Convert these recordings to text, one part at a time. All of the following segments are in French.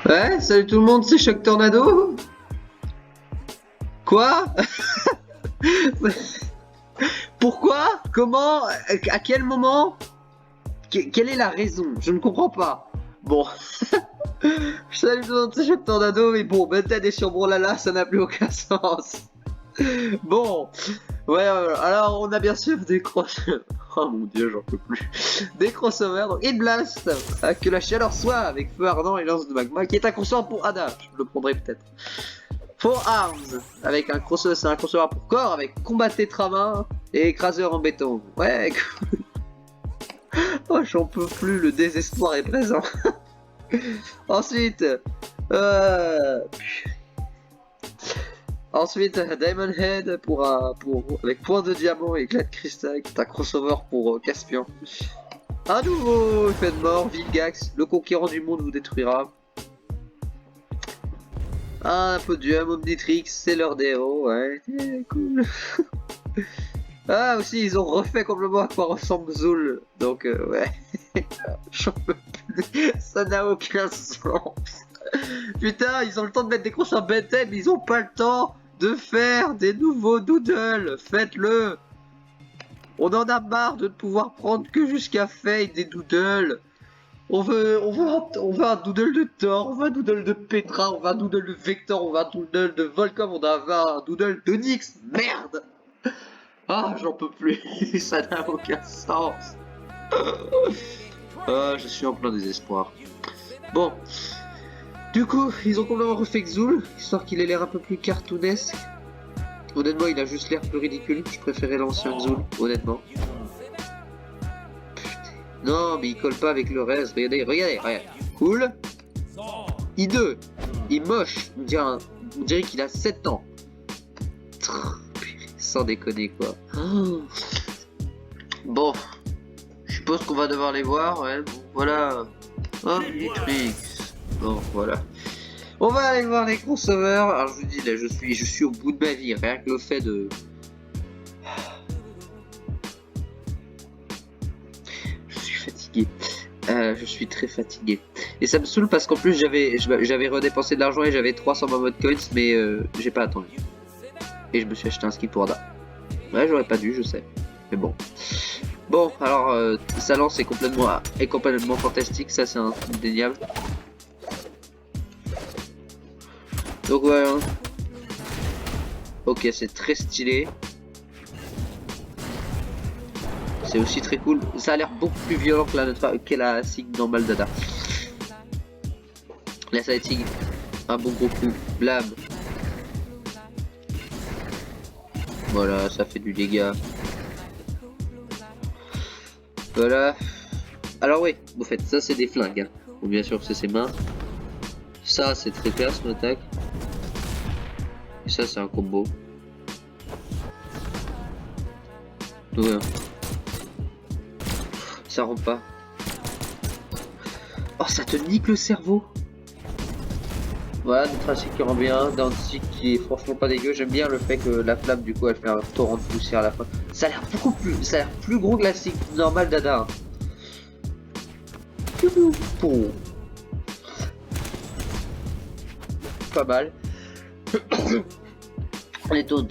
Ouais, salut tout le monde, c'est Choc Tornado. Quoi? Pourquoi? Comment? À quel moment? Quelle est la raison? Je ne comprends pas. Bon, salut tout le monde, c'est Choc Tornado, mais bon, Bented et Chambrolala, ça n'a plus aucun sens. Bon, ouais, alors on a bien sûr des crossovers. Oh mon dieu, j'en peux plus. Des crossovers, donc Hit Blast, que la chaleur soit avec feu ardent et lance de magma, qui est inconscient pour Ada. Je le prendrai peut-être. Four Arms, avec un crossover, c'est un crossover pour corps, avec combat tétramain et écraseur en béton. Ouais, oh, j'en peux plus, le désespoir est présent. Ensuite, euh... Ensuite, Diamond Head avec point de diamant et éclat de cristal, qui est un crossover pour Caspian. Un nouveau effet de mort, Vilgax, le conquérant du monde vous détruira. Un podium, Omnitrix, c'est l'heure des héros, ouais, cool. Ah aussi, ils ont refait complètement à quoi ressemble Zool, donc ouais, j'en peux plus, ça n'a aucun sens. Putain, ils ont le temps de mettre des crocs sur Bented, mais ils ont pas le temps de faire des nouveaux doodles, faites-le. On en a marre de ne pouvoir prendre que jusqu'à Fate des doodles. On veut un doodle de Thor, on veut un doodle de Petra, on veut un doodle de Vector, on veut un doodle de Volcom, on veut un doodle de Nyx, merde. Ah, j'en peux plus, ça n'a aucun sens. Ah, je suis en plein désespoir. Bon, du coup, ils ont complètement refait Xul, histoire qu'il ait l'air un peu plus cartoonesque. Honnêtement, il a juste l'air plus ridicule, je préférais l'ancien Xul, honnêtement. Non, mais il colle pas avec le reste, regardez. Cool. I2, il est moche, on dirait qu'il a 7 ans. Sans déconner quoi. Bon, je suppose qu'on va devoir les voir, ouais, bon, voilà. Omnitrix. Bon, voilà. On va aller voir les crossovers. Alors je vous dis, là, je suis au bout de ma vie, rien que le fait de... Je suis fatigué. Je suis très fatigué. Et ça me saoule parce qu'en plus j'avais redépensé de l'argent et j'avais 300 Mammoth Coins, mais j'ai pas attendu. Et je me suis acheté un ski pour Ada. Ouais, j'aurais pas dû, je sais. Mais bon. Bon, alors, sa lance est complètement fantastique, ça c'est indéniable. Donc voilà. Ouais, ok, c'est très stylé. C'est aussi très cool. Ça a l'air beaucoup plus violent que la SIG normale d'Ada. Là, ça va être SIG. Un bon gros coup. Blam. Voilà, ça fait du dégât. Voilà. Alors oui, au fait, ça c'est des flingues. Hein. Bon, bien sûr, c'est ses mains. Ça, c'est très clair, son attaque. Et ça, c'est un combo. Ouais. Ça rentre pas. Oh, ça te nique le cerveau. Voilà, notre ainsi qui rend bien, Danzig qui est franchement pas dégueu. J'aime bien le fait que la flamme, du coup, elle fait un torrent de poussière à la fin. Ça a l'air ça a l'air plus gros que la SIG normale d'Ada. Hein. Pas mal. Les taunts.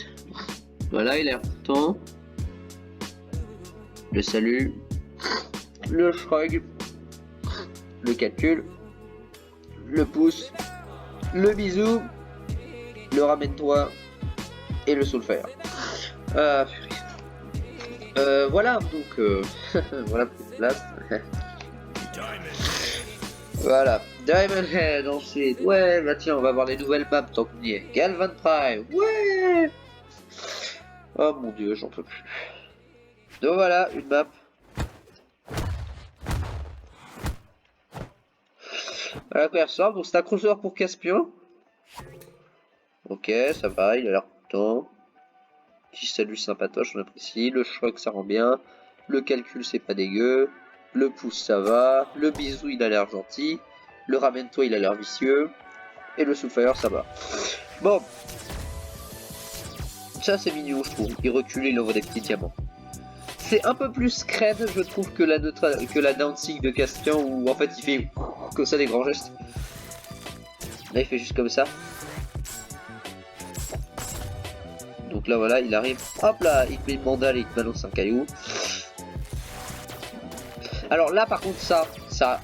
Voilà, il est temps. Le salut. Le shrug. Le calcul. Le pouce. Le bisou. Le ramène-toi. Et le soulfire. Voilà, donc voilà pour cette place. Voilà. Diamond Head ensuite. Ouais, bah tiens, on va voir les nouvelles maps tant qu'on y est. Galvan Prime. Ouais. Oh mon dieu, j'en peux plus. Donc voilà, une map. Voilà à quoi il ressemble. Donc c'est un crossover pour Caspian. Ok, ça va, il a l'air content. Petit salut sympatoche, on apprécie. Le choc, ça rend bien. Le calcul, c'est pas dégueu. Le pouce, ça va. Le bisou, il a l'air gentil. Le ramène-toi, il a l'air vicieux. Et le Soulfire, ça va. Bon. Ça, c'est mignon, je trouve. Il recule, il ouvre des petits diamants. C'est un peu plus scred, je trouve, que la dancing de Caspian, où en fait il fait comme ça des grands gestes. Là il fait juste comme ça. Donc là voilà, il arrive, hop là, il te met une mandale et il te balance un caillou. Alors là par contre ça,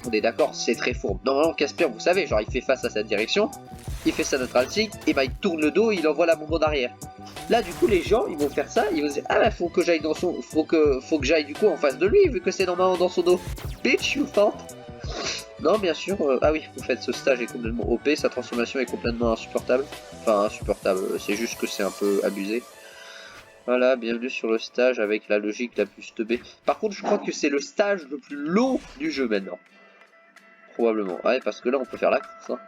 on est d'accord, c'est très fourbe. Normalement Casper, vous savez, genre il fait face à sa direction, il fait sa neutral sig, et bah il tourne le dos et il envoie la bombe d'arrière. Là du coup les gens ils vont faire ça, ils vont se dire ah bah faut que j'aille dans son, faut que j'aille du coup en face de lui vu que c'est normalement dans son dos. Bitch you thought. Non bien sûr, ah oui vous faites ce stage est complètement OP, sa transformation est complètement insupportable. Enfin insupportable, c'est juste que c'est un peu abusé. Voilà, bienvenue sur le stage avec la logique la plus teubée. Par contre je crois que c'est le stage le plus long du jeu maintenant. Probablement, ouais parce que là on peut faire la course hein.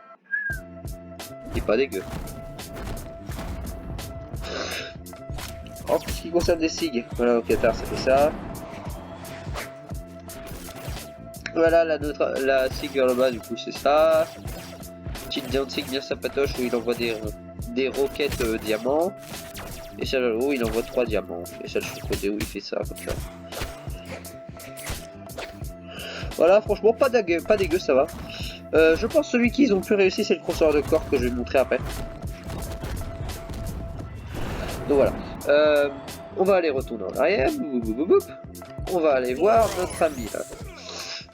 Il est pas dégueu. En ce qui concerne les SIG, voilà au Qatar ça fait ça. Voilà la SIG vers le bas du coup c'est ça. Petite down SIG bien sympatoche où il envoie des roquettes diamants. Et celle là haut il envoie 3 diamants. Et celle sur le côté où il fait ça comme ça. Voilà franchement pas dégueu ça va. Je pense celui qu'ils ont plus réussi c'est le crossover de corps que je vais vous montrer après. Donc voilà. On va aller retourner en arrière. On va aller voir notre ami là.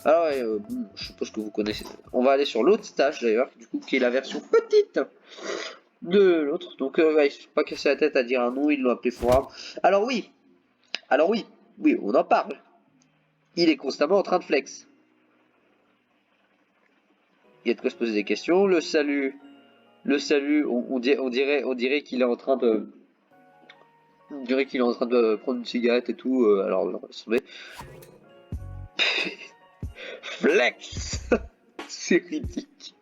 Alors je suppose que vous connaissez. On va aller sur l'autre stage d'ailleurs, du coup qui est la version petite de l'autre. Donc ouais, il ne faut pas casser la tête à dire un nom, ils l'ont appelé forum. Alors oui, on en parle. Il est constamment en train de flex. Il y a de quoi se poser des questions. Le salut, on dirait qu'il est en train de. On dirait qu'il est en train de prendre une cigarette et tout. Alors, attendez. Flex. C'est ridicule.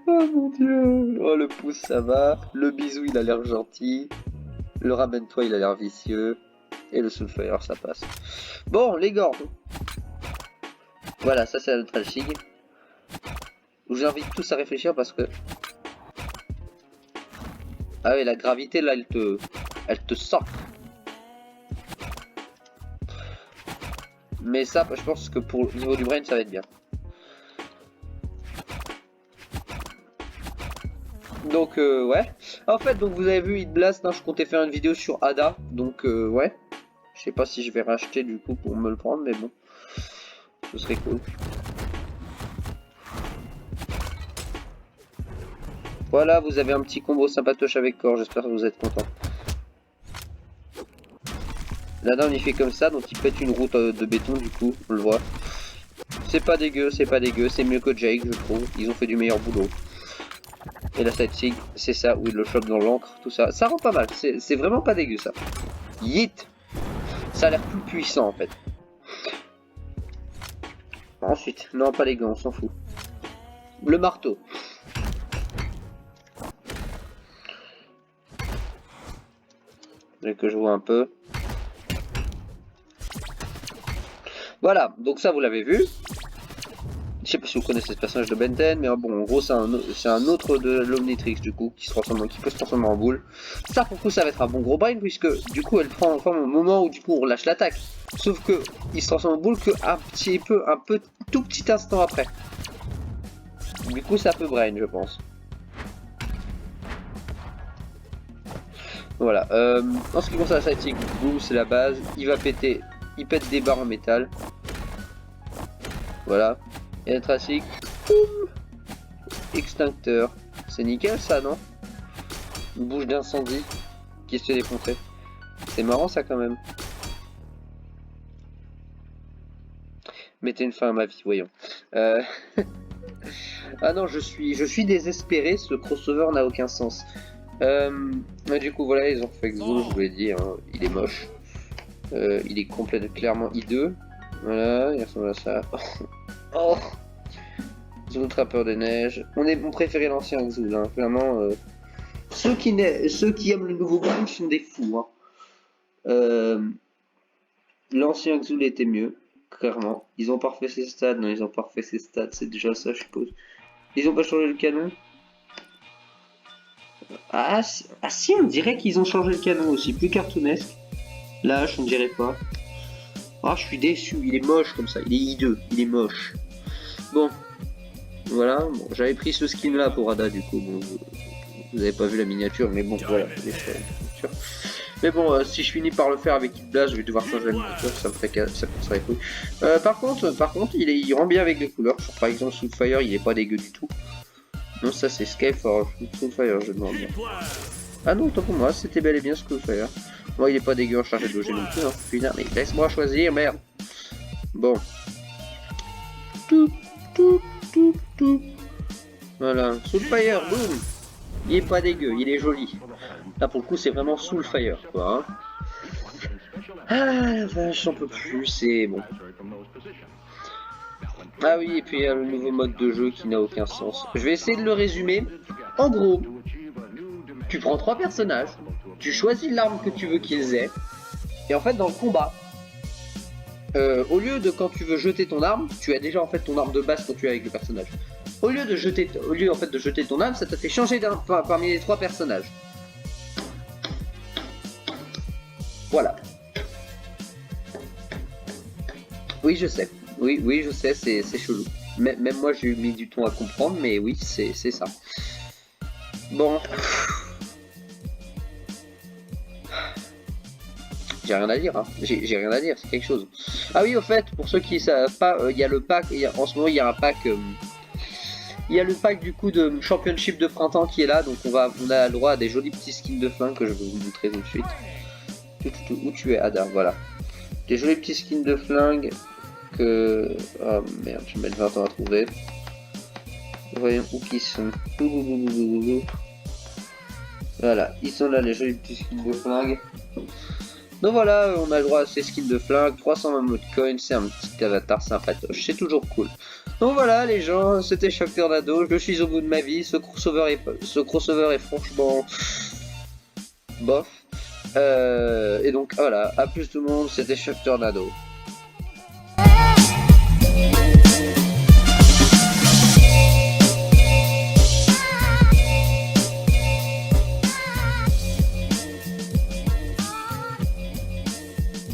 Oh mon dieu. Oh le pouce ça va. Le bisou il a l'air gentil. Le ramène-toi il a l'air vicieux. Et le Soulfire ça passe. Bon les gordes. Voilà ça c'est la neutral sig. Je vous invite tous à réfléchir parce que. Ah oui la gravité là elle te sort. Mais ça je pense que pour le niveau du brain ça va être bien. Donc ouais. En fait donc vous avez vu Hit Blast, hein, je comptais faire une vidéo sur Ada. Donc ouais. Je sais pas si je vais racheter du coup pour me le prendre mais bon. Ce serait cool. Voilà vous avez un petit combo sympatoche avec corps, j'espère que vous êtes content. Là-dedans il fait comme ça donc il pète une route de béton du coup on le voit. C'est pas dégueu, c'est mieux que Jake je trouve, ils ont fait du meilleur boulot. Et la side sig, c'est ça où il le chope dans l'encre, tout ça. Ça rend pas mal, c'est vraiment pas dégueu ça. Yeet. Ça a l'air plus puissant en fait. Ensuite, non pas les gants, on s'en fout. Le marteau. Et que je vois un peu. Voilà, donc ça vous l'avez vu. Je sais pas si vous connaissez ce personnage de Ben 10, mais bon, en gros, c'est un autre de l'Omnitrix, du coup, qui peut se transformer en boule. Ça, pour le coup, ça va être un bon gros brain, puisque, du coup, elle prend forme au moment où, du coup, on relâche l'attaque. Sauf que, il se transforme en boule qu'un tout petit instant après. Du coup, ça peut brain, je pense. Voilà. En ce qui concerne la sidekick, boom, c'est la base. Il va péter, il pète des barres en métal. Voilà. Et la tracique, boum, extincteur. C'est nickel ça, non? Une bouche d'incendie qui se fait défoncer. C'est marrant ça quand même. Mettez une fin à ma vie, voyons. Ah non, je suis désespéré, ce crossover n'a aucun sens. Mais du coup voilà, ils ont fait Exo, je vous l'ai dit, hein, il est moche. Il est complètement clairement hideux. Voilà, il ressemble à ça. Oh, Zou Trappeur des Neiges. On préférait l'ancien Zou, hein. Clairement. Ceux qui aiment le nouveau Groom sont des fous. Hein. L'ancien Xul était mieux, clairement. Ils ont pas refait ses stats, non, ils ont pas refait ses stats, c'est déjà ça, je suppose. Ils ont pas changé le canon. Ah si, on dirait qu'ils ont changé le canon aussi, plus cartoonesque. Là, on dirait pas. Ah, je suis déçu, il est moche comme ça, il est hideux, il est moche. Bon. Voilà, bon, j'avais pris ce skin là pour Ada du coup, bon, vous avez pas vu la miniature, mais bon voilà, les miniatures. Mais bon, si je finis par le faire avec Blast, je vais devoir changer la miniature, ça me fait ça coûtera les couilles. Par contre, il rend bien avec les couleurs. Par exemple, Soulfire, il est pas dégueu du tout. Non, ça c'est Skyforge, Soulfire, je demande bien. Ah non, tant pour moi, c'était bel et bien Soulfire. Moi, il est pas dégueu en chargé de non plus, hein. Putain, mais laisse-moi choisir, merde. Bon. Tout, tout, tout, tout. Voilà, Soulfire, boum. Il est pas dégueu, il est joli. Là, pour le coup, c'est vraiment Soulfire, quoi. Hein. Ah la vache, j'en peux plus, c'est bon. Ah oui, et puis il y a le nouveau mode de jeu qui n'a aucun sens. Je vais essayer de le résumer. En gros, tu prends 3 personnages, tu choisis l'arme que tu veux qu'ils aient, et en fait dans le combat, au lieu de quand tu veux jeter ton arme, tu as déjà en fait ton arme de base quand tu es avec le personnage. Au lieu en fait de jeter ton arme, ça te fait changer d'arme parmi les 3 personnages. Voilà. Oui, je sais. Oui, je sais, c'est chelou. Même moi, j'ai mis du temps à comprendre, mais oui, c'est ça. Bon. J'ai rien à dire, hein. J'ai rien à dire, c'est quelque chose. Ah oui, au fait, pour ceux qui savent pas, il y a le pack, en ce moment, il y a un pack... il y a le pack du coup de Championship de printemps qui est là, donc on a le droit à des jolis petits skins de flingue que je vais vous montrer tout de suite. Où tu es, Ada, voilà. Des jolis petits skins de flingue que... Oh merde, je vais mettre 20 ans à trouver. Voyons où qu'ils sont. Voilà, ils sont là les jolis petits skins de flingue. Donc voilà, on a le droit à ces skins de flingue, 320 modes coins, c'est un petit avatar sympatoche, c'est toujours cool. Donc voilà les gens, c'était Shock Tornado, je suis au bout de ma vie, ce crossover est franchement... bof. Et donc voilà, à plus tout le monde, c'était Shock Tornado.